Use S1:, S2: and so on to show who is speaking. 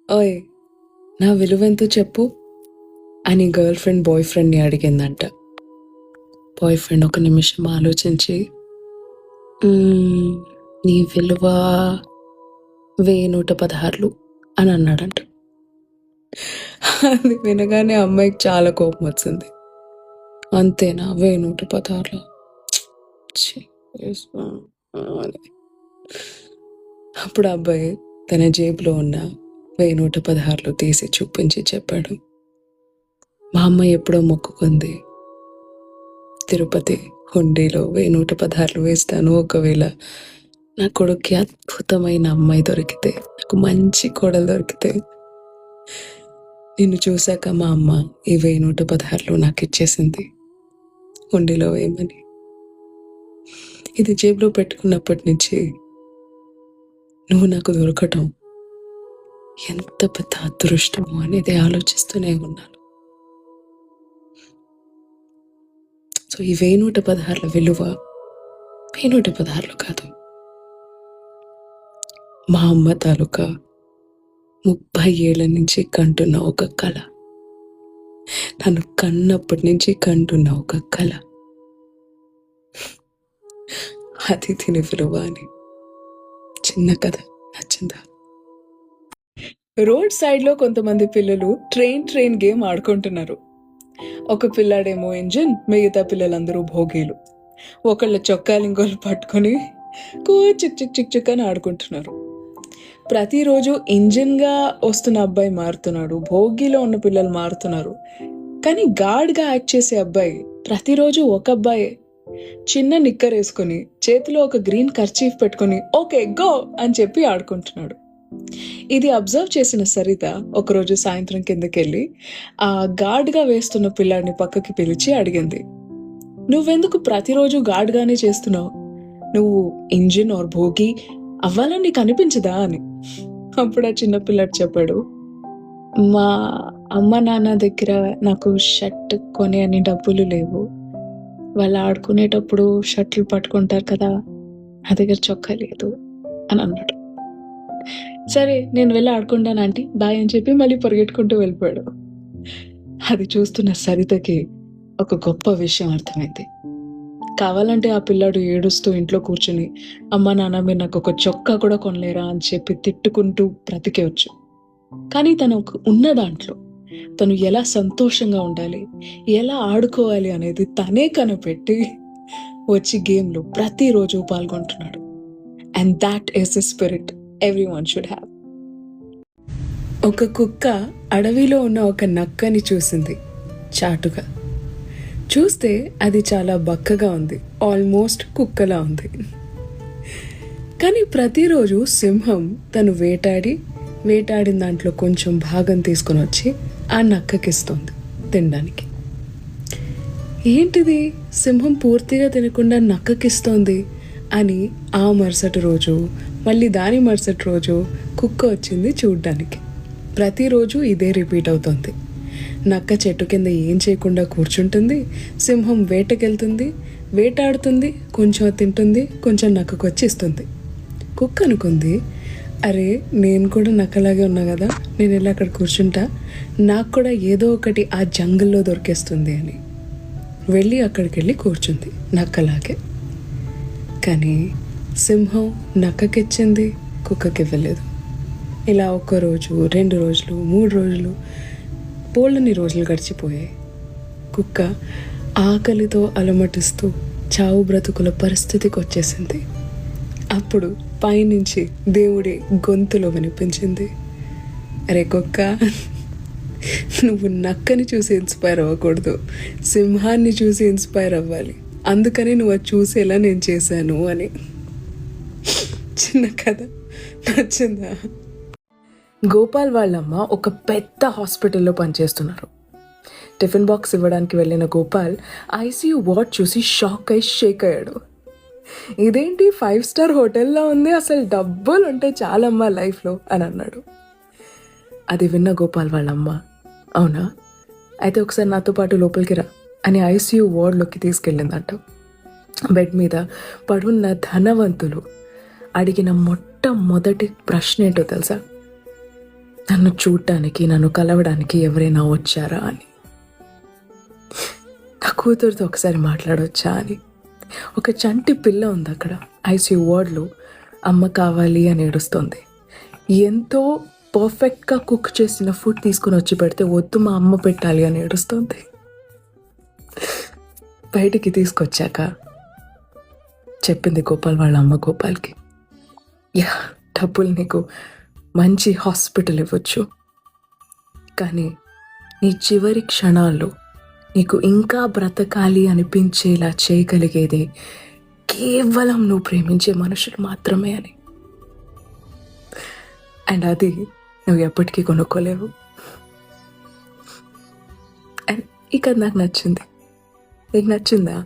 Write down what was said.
S1: ఓయ్ నా విలువెంతో చెప్పు అని గర్ల్ ఫ్రెండ్ బాయ్ ఫ్రెండ్ని అడిగిందంట. బాయ్ ఫ్రెండ్ ఒక నిమిషం ఆలోచించి నీ విలువ 1116 అని అన్నాడంట. అది వినగానే అమ్మాయికి చాలా కోపం వచ్చింది. అంతేనా 1116 అని. అప్పుడు అబ్బాయి తన జేబులో ఉన్న 1116 తీసి చూపించి చెప్పాడు, మా అమ్మ ఎప్పుడో మొక్కుకుంది, తిరుపతి హుండీలో 1116 వేస్తాను, ఒకవేళ నా కొడుక్కి అద్భుతమైన అమ్మాయి దొరికితే, నాకు మంచి కోడలు దొరికితే, నిన్ను చూశాక మా అమ్మ ఈ 1116 నాకు ఇచ్చేసింది హుండీలో వేయమని. ఇది జేబులో పెట్టుకున్నప్పటి నుంచి నువ్వు నాకు దొరకటం ఎంత పెద్ద అదృష్టమో అనేది ఆలోచిస్తూనే ఉన్నాను. సో ఈ 1116 విలువ 1116 కాదు, మా అమ్మ తాలూకా 30 ఏళ్ల నుంచి కంటున్న ఒక కళ, నన్ను కన్నప్పటి నుంచి కంటున్న ఒక కళ, అది తిని విలువ అని. చిన్న కథ నచ్చిందా? రోడ్ సైడ్లో కొంతమంది పిల్లలు ట్రైన్ గేమ్ ఆడుకుంటున్నారు. ఒక పిల్లాడేమో ఇంజిన్, మిగతా పిల్లలందరూ భోగీలు. ఒకళ్ళ చొక్కాలు ఇంకోళ్ళు పట్టుకొని చిక్ అని ఆడుకుంటున్నారు. ప్రతిరోజు ఇంజిన్గా వస్తున్న అబ్బాయి మారుతున్నాడు, భోగిలో ఉన్న పిల్లలు మారుతున్నారు. కానీ గాడ్గా యాక్ట్ చేసే అబ్బాయి ప్రతిరోజు ఒక అబ్బాయే, చిన్న నిక్కర్ వేసుకొని చేతిలో ఒక గ్రీన్ కర్చీఫ్ పెట్టుకొని ఓకే గో అని చెప్పి ఆడుకుంటున్నాడు. ఇది అబ్జర్వ్ చేసిన సరిత ఒకరోజు సాయంత్రం కిందకెళ్ళి ఆ గాడ్గా వేస్తున్న పిల్లాడిని పక్కకి పిలిచి అడిగింది, నువ్వెందుకు ప్రతిరోజు గాడ్గానే చేస్తున్నావు? నువ్వు ఇంజిన్ ఆర్ భోగి అవ్వాలని నీకు అనిపించదా అని. అప్పుడు ఆ చిన్న పిల్లాడు చెప్పాడు, మా అమ్మ నాన్న దగ్గర నాకు షర్ట్ కొనే అని డబ్బులు లేవు, వాళ్ళు ఆడుకునేటప్పుడు షర్ట్లు పట్టుకుంటారు కదా, నా దగ్గర చొక్కా లేదు అని అన్నాడు. సరే నేను వెళ్ళి ఆడుకుంటాను ఆంటీ, బాయ్ అని చెప్పి మళ్ళీ పరిగెట్టుకుంటూ వెళ్ళిపోయాడు. అది చూస్తున్న సరితకి ఒక గొప్ప విషయం అర్థమైంది. కావాలంటే ఆ పిల్లాడు ఏడుస్తూ ఇంట్లో కూర్చుని, అమ్మ నాన్న మీరు నాకు ఒక చొక్కా కూడా కొనలేరా అని చెప్పి తిట్టుకుంటూ బ్రతికేవచ్చు. కానీ తనకు ఉన్న దాంట్లో తను ఎలా సంతోషంగా ఉండాలి, ఎలా ఆడుకోవాలి అనేది తనే కనిపెట్టి వచ్చి గేమ్లో ప్రతిరోజు పాల్గొంటున్నాడు. And that is the spirit everyone should have. ఒక కుక్క అడవిలో ఉన్న ఒక నక్కని చూసింది చాటుగా. చూస్తే అది చాలా బక్కగా ఉంది, ఆల్మోస్ట్ కుక్కలా ఉంది. కానీ ప్రతిరోజు సింహం తను వేటాడిన దాంట్లో కొంచెం భాగం తీసుకొని వచ్చి ఆ నక్కకిస్తుంది తినడానికి. ఏంటిది, సింహం పూర్తిగా తినకుండా నక్కకిస్తోంది అని ఆ మరుసటి రోజు మళ్ళీ దాని మరుసటి రోజు కుక్క వచ్చింది చూడ్డానికి. ప్రతిరోజు ఇదే రిపీట్ అవుతుంది. నక్క చెట్టు కింద ఏం చేయకుండా కూర్చుంటుంది, సింహం వేటకెళ్తుంది, వేటాడుతుంది, కొంచెం తింటుంది, కొంచెం నక్కకు వచ్చి ఇస్తుంది. కుక్క అనుకుంది, అరే నేను కూడా నక్కలాగే ఉన్నా కదా, నేను వెళ్ళి అక్కడ కూర్చుంటా, నాకు కూడా ఏదో ఒకటి ఆ జంగల్లో దొరికేస్తుంది అని వెళ్ళి అక్కడికి వెళ్ళి కూర్చుంది నక్కలాగే. కానీ సింహం నక్కకిచ్చింది, కుక్కకి ఇవ్వలేదు. ఇలా 1 రోజు 2 రోజులు 3 రోజులు పోళ్ళని రోజులు గడిచిపోయాయి. కుక్క ఆకలితో అలమటిస్తూ చావు బ్రతుకుల పరిస్థితికి వచ్చేసింది. అప్పుడు పైనుంచి దేవుడి గొంతులో వినిపించింది, అరే కుక్క, నువ్వు నక్కని చూసి ఇన్స్పైర్ అవ్వకూడదు, సింహాన్ని చూసి ఇన్స్పైర్ అవ్వాలి, అందుకని నువ్వు అది చూసేలా నేను చేశాను అని. చిన్న కథ నచ్చిందా? గోపాల్ వాళ్ళమ్మ ఒక పెద్ద హాస్పిటల్లో పనిచేస్తున్నారు. టిఫిన్ బాక్స్ ఇవ్వడానికి వెళ్ళిన గోపాల్ ఐసీయూ వార్డ్ చూసి షాక్ అయి షేక్ అయ్యాడు. ఇదేంటి 5 స్టార్ హోటల్లో ఉంది, అసలు డబ్బులు ఉంటే చాలమ్మా లైఫ్లో అని అన్నాడు. అది విన్న గోపాల్ వాళ్ళమ్మ, అవునా అయితే ఒకసారి నాతో పాటు లోపలికి రా అని ఐసీయూ వార్డ్లోకి తీసుకెళ్ళిందంట. బెడ్ మీద పడున్న ధనవంతులు అడిగిన మొట్టమొదటి ప్రశ్న ఏంటో తెలుసా? నా నన్ను చూడటానికి, నన్ను కలవడానికి ఎవరైనా వచ్చారా అని, నా కూతురుతో ఒకసారి మాట్లాడొచ్చా అని. ఒక చంటి పిల్ల ఉంది అక్కడ ఐసీయూ వార్డ్లో, అమ్మ కావాలి అని ఏడుస్తుంది. ఎంతో పర్ఫెక్ట్గా కుక్ చేసిన ఫుడ్ తీసుకుని వచ్చి పెడితే వద్దు మా అమ్మ పెట్టాలి అని ఏడుస్తుంది. బయటికి తీసుకొచ్చాక చెప్పింది గోపాల్ వాళ్ళ అమ్మ గోపాల్కి, యా డబ్బులు నీకు మంచి హాస్పిటల్ ఇవ్వచ్చు, కానీ నీ చివరి క్షణాల్లో నీకు ఇంకా బ్రతకాలి అనిపించేలా చేయగలిగేది కేవలం నువ్వు ప్రేమించే మనుషులు మాత్రమే అని. అండ్ అది నువ్వు ఎప్పటికీ కొనుక్కోలేవు. అండ్ ఈ కథ నాకు నచ్చింది. నీకు నచ్చిందా?